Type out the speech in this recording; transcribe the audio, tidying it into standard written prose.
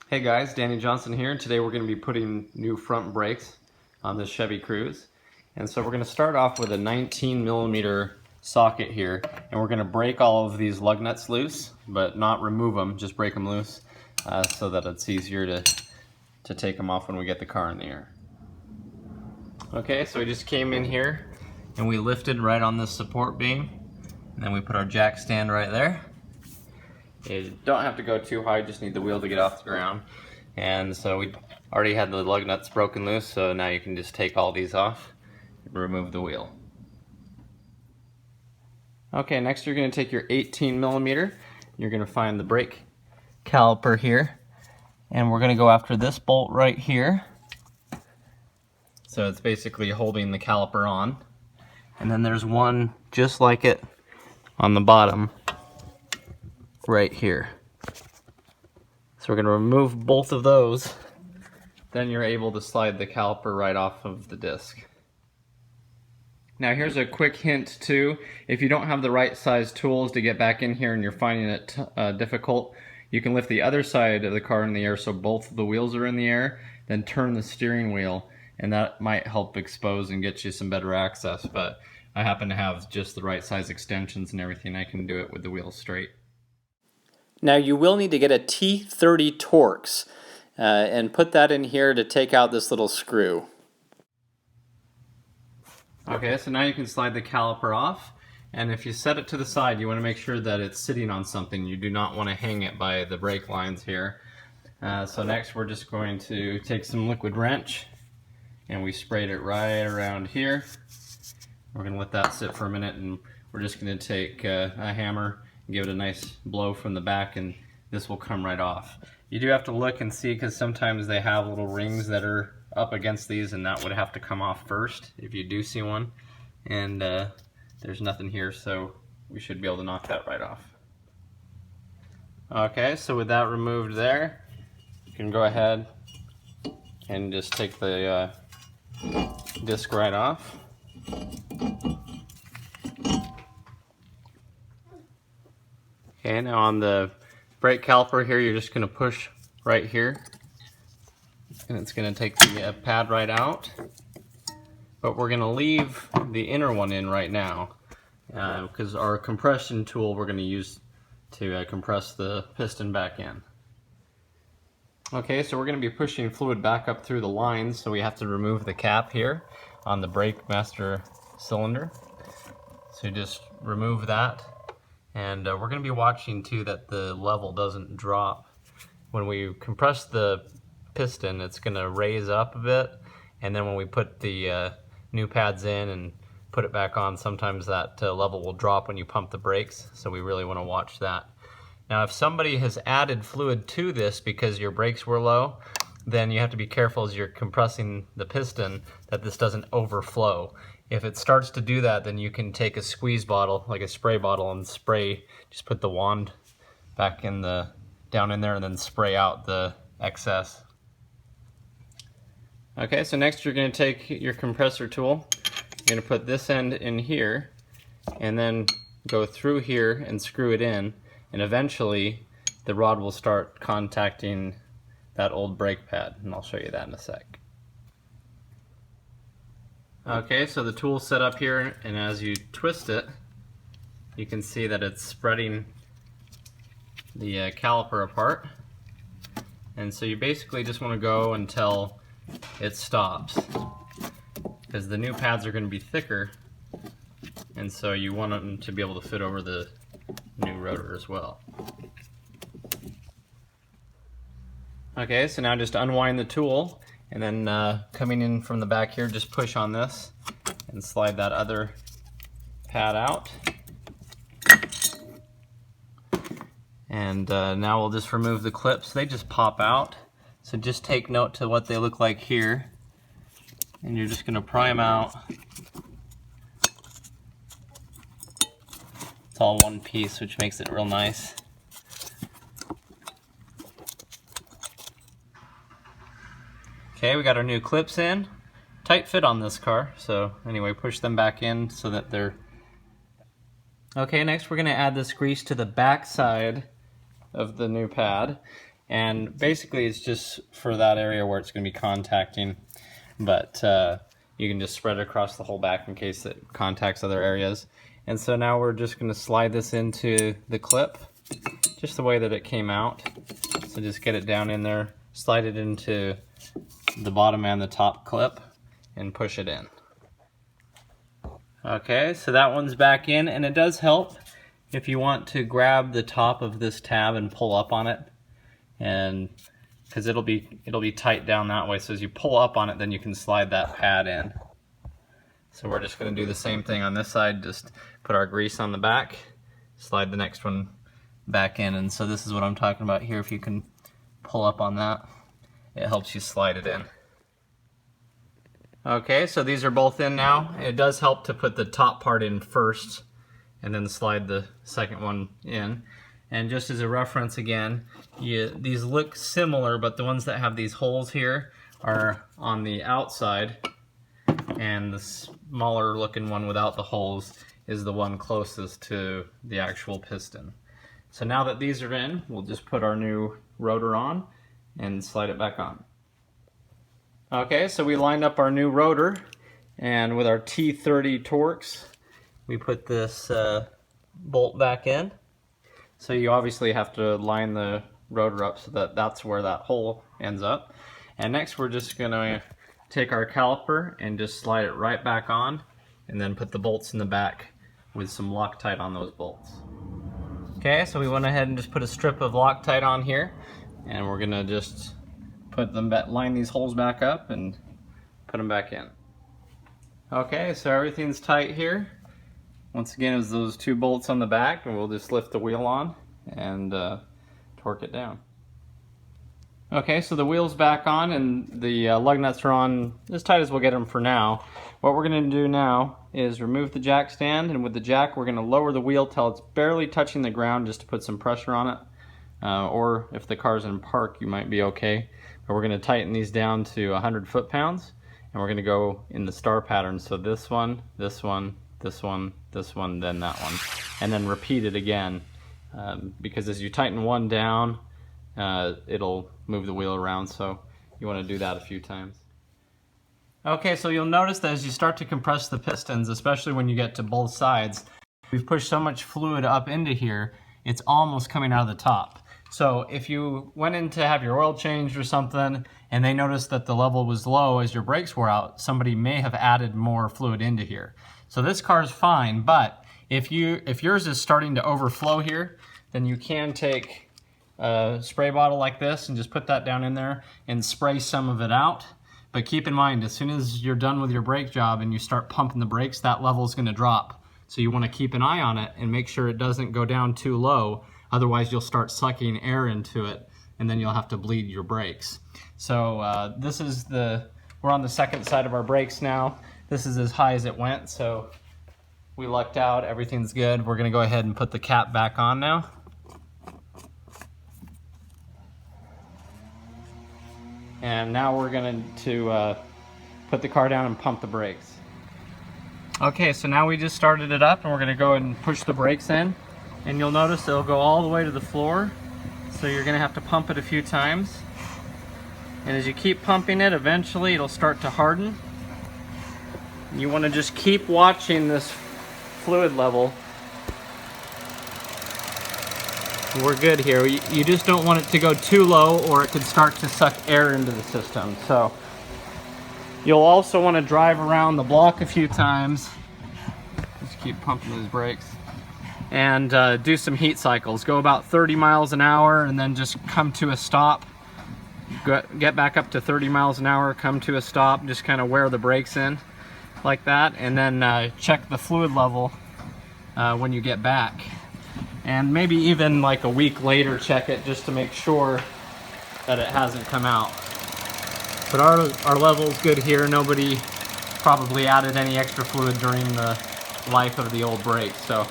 Hey guys, Danny Johnson here, and today we're going to be putting new front brakes on this Chevy Cruze. And so we're going to start off with a 19mm socket here, and we're going to break all of these lug nuts loose, but not remove them, just break them loose so that it's easier to take them off when we get the car in the air. Okay, so we just came in here and we lifted right on this support beam, and then we put our jack stand right there. You don't have to go too high, just need the wheel to get off the ground. And so we already had the lug nuts broken loose, so now you can just take all these off and remove the wheel. Okay, next you're going to take your 18mm. You're going to find the brake caliper here, and we're going to go after this bolt right here. So it's basically holding the caliper on. And then there's one just like it on the bottom right here. So we're going to remove both of those, then you're able to slide the caliper right off of the disc. Now here's a quick hint too. If you don't have the right size tools to get back in here and you're finding it difficult, you can lift the other side of the car in the air so both of the wheels are in the air, then turn the steering wheel, and that might help expose and get you some better access. But I happen to have just the right size extensions and everything. I can do it with the wheels straight. Now you will need to get a T30 Torx and put that in here to take out this little screw. Okay, so now you can slide the caliper off, and if you set it to the side, you want to make sure that it's sitting on something. You do not want to hang it by the brake lines here. So next we're just going to take some liquid wrench, and we sprayed it right around here. We're going to let that sit for a minute, and we're just going to take a hammer and give it a nice blow from the back, and this will come right off. You do have to look and see, because sometimes they have little rings that are up against these, and that would have to come off first if you do see one. And there's nothing here, so we should be able to knock that right off. Okay, so with that removed there, you can go ahead and just take the disc right off. Okay, now on the brake caliper here, you're just going to push right here, and it's going to take the pad right out. But we're going to leave the inner one in right now, because our compression tool we're going to use to compress the piston back in. Okay, so we're going to be pushing fluid back up through the lines, so we have to remove the cap here on the brake master cylinder. So you just remove that. And we're going to be watching too that the level doesn't drop. When we compress the piston, it's going to raise up a bit, and then when we put the new pads in and put it back on, sometimes that level will drop when you pump the brakes, so we really want to watch that. Now if somebody has added fluid to this because your brakes were low, then you have to be careful as you're compressing the piston that this doesn't overflow. If it starts to do that, then you can take a squeeze bottle, like a spray bottle, and spray, just put the wand back in down in there and then spray out the excess. Okay, so next you're going to take your compressor tool, you're going to put this end in here, and then go through here and screw it in, and eventually the rod will start contacting that old brake pad, and I'll show you that in a sec. Okay, so the tool's set up here, and as you twist it, you can see that it's spreading the caliper apart. And so you basically just want to go until it stops, because the new pads are going to be thicker, and so you want them to be able to fit over the new rotor as well. Okay, so now just unwind the tool, and then coming in from the back here, just push on this and slide that other pad out. And now we'll just remove the clips. They just pop out, so just take note to what they look like here. And you're just going to pry them out. It's all one piece, which makes it real nice. Okay, we got our new clips in. Tight fit on this car, so anyway, push them back in so that they're... Okay, next we're going to add this grease to the back side of the new pad. And basically it's just for that area where it's going to be contacting, but you can just spread it across the whole back in case it contacts other areas. And so now we're just going to slide this into the clip just the way that it came out. So just get it down in there, slide it into the bottom and the top clip, and push it in. Okay, so that one's back in, and it does help if you want to grab the top of this tab and pull up on it, and because it'll be tight down that way. So as you pull up on it, then you can slide that pad in. So we're just going to do the same thing on this side. Just put our grease on the back, slide the next one back in, and so this is what I'm talking about here. If you can pull up on that, it helps you slide it in. Okay, so these are both in now. It does help to put the top part in first and then slide the second one in. And just as a reference again, these look similar, but the ones that have these holes here are on the outside, and the smaller looking one without the holes is the one closest to the actual piston. So now that these are in, we'll just put our new rotor on and slide it back on. Okay, so we lined up our new rotor, and with our T30 Torx, we put this bolt back in. So you obviously have to line the rotor up so that that's where that hole ends up. And next we're just going to take our caliper and just slide it right back on, and then put the bolts in the back with some Loctite on those bolts. Okay, so we went ahead and just put a strip of Loctite on here, and we're going to just line these holes back up and put them back in. Okay, so everything's tight here. Once again, it's those two bolts on the back, and we'll just lift the wheel on and torque it down. Okay, so the wheel's back on, and the lug nuts are on as tight as we'll get them for now. What we're going to do now is remove the jack stand, and with the jack we're going to lower the wheel till it's barely touching the ground just to put some pressure on it. Or if the car's in park, you might be okay. But we're going to tighten these down to 100 foot-pounds, and we're going to go in the star pattern. So this one, this one, this one, this one, then that one, and then repeat it again, because as you tighten one down, it'll move the wheel around, so you want to do that a few times. Okay, so you'll notice that as you start to compress the pistons, especially when you get to both sides, we've pushed so much fluid up into here, it's almost coming out of the top. So if you went in to have your oil changed or something, and they noticed that the level was low as your brakes were out, somebody may have added more fluid into here. So this car is fine, but if yours is starting to overflow here, then you can take a spray bottle like this and just put that down in there and spray some of it out. But keep in mind, as soon as you're done with your brake job and you start pumping the brakes, that level is going to drop. So you want to keep an eye on it and make sure it doesn't go down too low. Otherwise, you'll start sucking air into it, and then you'll have to bleed your brakes. So we're on the second side of our brakes now. This is as high as it went, so we lucked out. Everything's good. We're going to go ahead and put the cap back on now. And now we're going to put the car down and pump the brakes. Okay, so now we just started it up, and we're going to go and push the brakes in. And you'll notice it'll go all the way to the floor, so you're going to have to pump it a few times. And as you keep pumping it, eventually it'll start to harden. You want to just keep watching this fluid level. We're good here. You just don't want it to go too low, or it could start to suck air into the system. So you'll also want to drive around the block a few times. Just keep pumping those brakes. And do some heat cycles. Go about 30 miles an hour and then just come to a stop. Get back up to 30 miles an hour, come to a stop, just kind of wear the brakes in like that, and then check the fluid level when you get back. And maybe even like a week later check it just to make sure that it hasn't come out. But our level's good here. Nobody probably added any extra fluid during the life of the old brakes. So